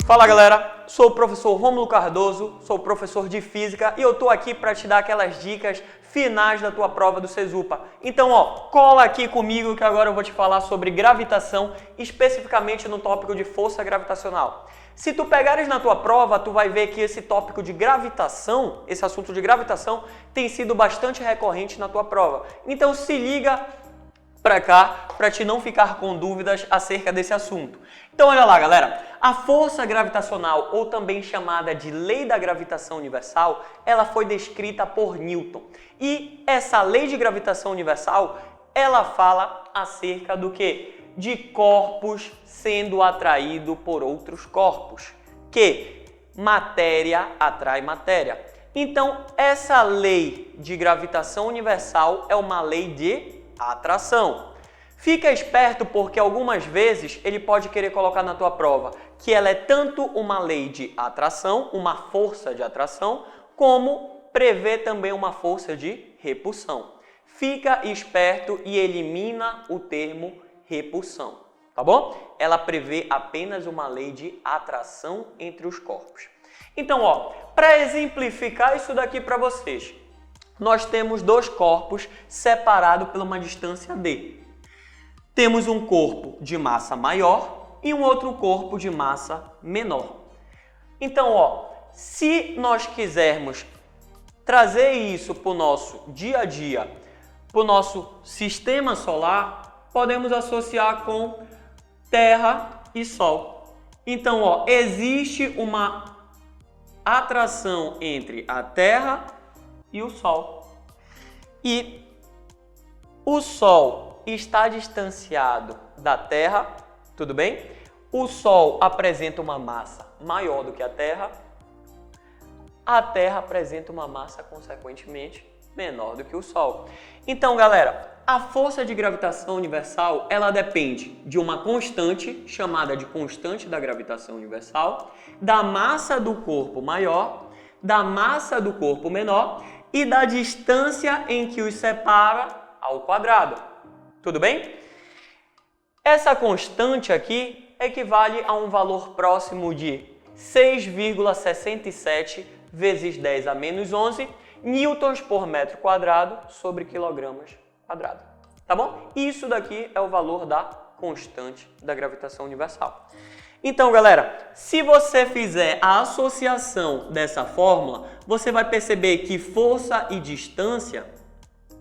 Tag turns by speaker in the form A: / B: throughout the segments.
A: Fala galera, sou o professor Rômulo Cardoso, sou professor de Física e eu tô aqui para te dar aquelas dicas finais da tua prova do Cesupa. Então cola aqui comigo que agora eu vou te falar sobre gravitação, especificamente no tópico de força gravitacional. Se tu pegares na tua prova, tu vai ver que esse tópico de gravitação, esse assunto de gravitação, tem sido bastante recorrente na tua prova. Então se liga para cá, para te não ficar com dúvidas acerca desse assunto. Então olha lá galera, a força gravitacional, ou também chamada de lei da gravitação universal, ela foi descrita por Newton. E essa lei de gravitação universal, ela fala acerca do quê? De corpos sendo atraídos por outros corpos, que matéria atrai matéria. Então essa lei de gravitação universal é uma lei de atração. Fica esperto porque algumas vezes ele pode querer colocar na tua prova que ela é tanto uma lei de atração, uma força de atração, como prevê também uma força de repulsão. Fica esperto e elimina o termo repulsão, tá bom? Ela prevê apenas uma lei de atração entre os corpos. Então, para exemplificar isso daqui para vocês, nós temos dois corpos separados por uma distância d. Temos um corpo de massa maior e um outro corpo de massa menor. Então, se nós quisermos trazer isso para o nosso dia a dia, para o nosso sistema solar, podemos associar com Terra e Sol. Então, existe uma atração entre a Terra e o Sol. E o Sol está distanciado da Terra, tudo bem? O Sol apresenta uma massa maior do que a Terra apresenta uma massa, consequentemente, menor do que o Sol. Então, galera, a força de gravitação universal, ela depende de uma constante, chamada de constante da gravitação universal, da massa do corpo maior, da massa do corpo menor e da distância em que os separa ao quadrado. Tudo bem? Essa constante aqui equivale a um valor próximo de 6,67 vezes 10 a menos 11 newtons por metro quadrado sobre quilogramas quadrado. Tá bom? Isso daqui é o valor da constante da gravitação universal. Então, galera, se você fizer a associação dessa fórmula, você vai perceber que força e distância,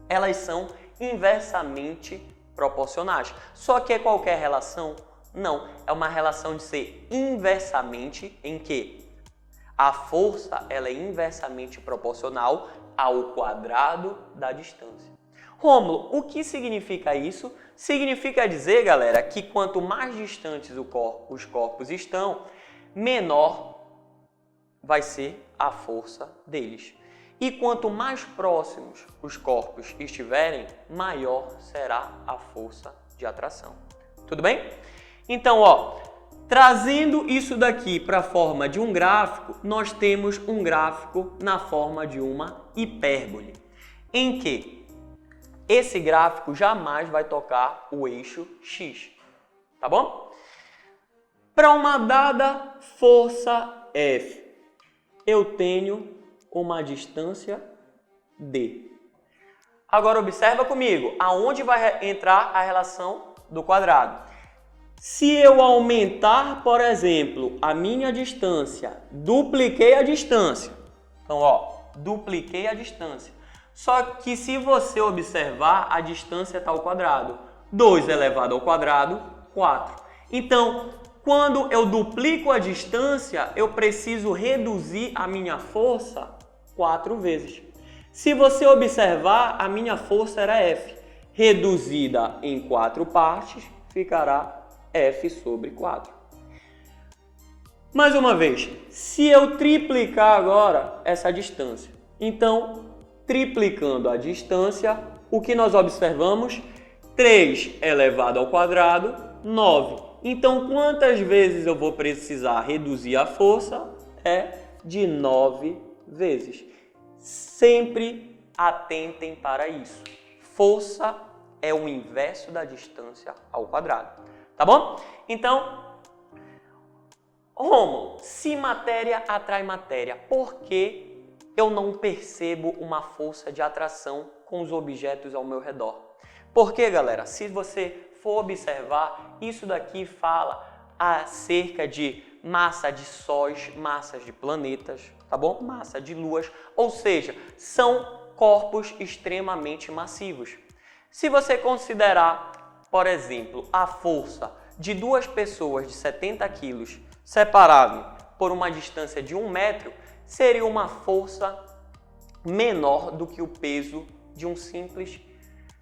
A: elas são inversamente proporcionais. Só que é qualquer relação? Não, é uma relação de ser inversamente em que a força ela é inversamente proporcional ao quadrado da distância. Rômulo, o que significa isso? Significa dizer, galera, que quanto mais distantes os corpos estão, menor vai ser a força deles. E quanto mais próximos os corpos estiverem, maior será a força de atração. Tudo bem? Então, trazendo isso daqui para a forma de um gráfico, nós temos um gráfico na forma de uma hipérbole, em que esse gráfico jamais vai tocar o eixo X, tá bom? Para uma dada força F, eu tenho uma distância D. Agora observa comigo, aonde vai entrar a relação do quadrado. Se eu aumentar, por exemplo, a minha distância, dupliquei a distância. Então, dupliquei a distância. Só que se você observar, a distância está ao quadrado. 2 elevado ao quadrado, 4. Então, quando eu duplico a distância, eu preciso reduzir a minha força 4 vezes. Se você observar, a minha força era F. Reduzida em 4 partes, ficará F sobre 4. Mais uma vez, se eu triplicar agora essa distância, então, triplicando a distância, o que nós observamos? 3 elevado ao quadrado, 9. Então, quantas vezes eu vou precisar reduzir a força? É de 9 vezes. Sempre atentem para isso. Força é o inverso da distância ao quadrado, tá bom? Então, Rômulo, se matéria atrai matéria, por que eu não percebo uma força de atração com os objetos ao meu redor? Porque, galera, se você for observar, isso daqui fala acerca de massa de sóis, massas de planetas, tá bom? Massa de luas, ou seja, são corpos extremamente massivos. Se você considerar, por exemplo, a força de duas pessoas de 70 quilos separado por uma distância de 1 metro, seria uma força menor do que o peso de um simples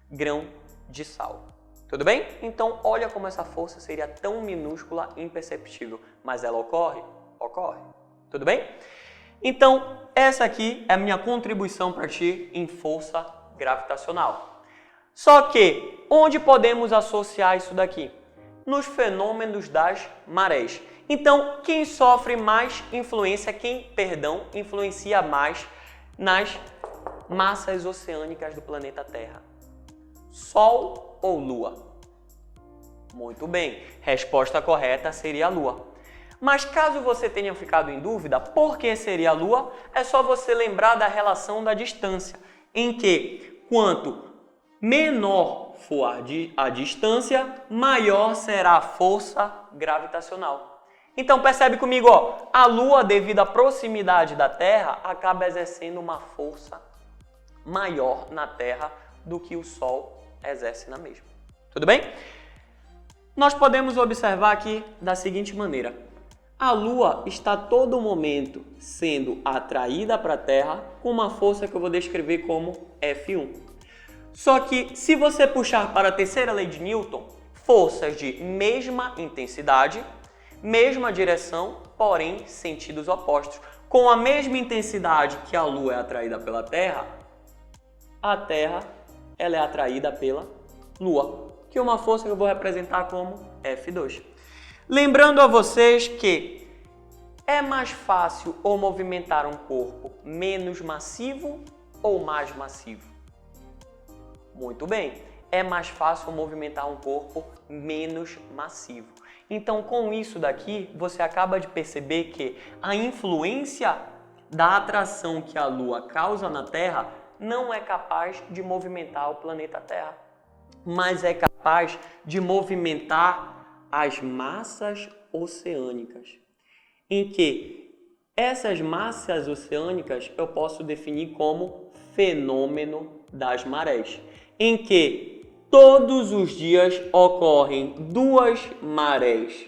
A: grão de sal. Tudo bem? Então, olha como essa força seria tão minúscula e imperceptível. Mas ela ocorre? Ocorre. Tudo bem? Então, essa aqui é a minha contribuição para ti em força gravitacional. Só que, onde podemos associar isso daqui? Nos fenômenos das marés. Então, quem sofre mais influência, influencia mais nas massas oceânicas do planeta Terra? Sol ou Lua? Muito bem, resposta correta seria a Lua. Mas caso você tenha ficado em dúvida por que seria a Lua, é só você lembrar da relação da distância, em que quanto menor for a distância, maior será a força gravitacional. Então percebe comigo, ó, a Lua, devido à proximidade da Terra, acaba exercendo uma força maior na Terra do que o Sol exerce na mesma. Tudo bem? Nós podemos observar aqui da seguinte maneira. A Lua está a todo momento sendo atraída para a Terra com uma força que eu vou descrever como F1. Só que se você puxar para a terceira lei de Newton, forças de mesma intensidade, mesma direção, porém sentidos opostos. Com a mesma intensidade que a Lua é atraída pela Terra, a Terra ela é atraída pela Lua, que é uma força que eu vou representar como F2. Lembrando a vocês que é mais fácil ou movimentar um corpo menos massivo ou mais massivo? Muito bem, é mais fácil movimentar um corpo menos massivo. Então, com isso daqui, você acaba de perceber que a influência da atração que a Lua causa na Terra não é capaz de movimentar o planeta Terra, mas é capaz de movimentar as massas oceânicas, em que essas massas oceânicas eu posso definir como fenômeno das marés, em que todos os dias ocorrem duas marés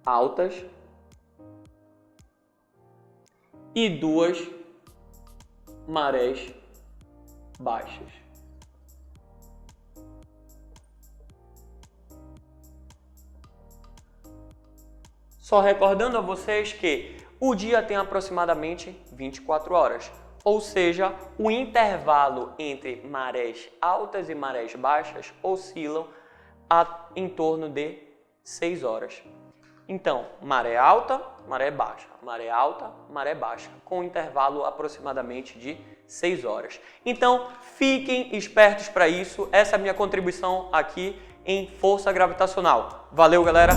A: altas e duas marés baixas. Só recordando a vocês que o dia tem aproximadamente 24 horas. Ou seja, o intervalo entre marés altas e marés baixas oscilam em torno de 6 horas. Então, maré alta, maré baixa, maré alta, maré baixa, com um intervalo aproximadamente de 6 horas. Então, fiquem espertos para isso. Essa é a minha contribuição aqui em força gravitacional. Valeu, galera!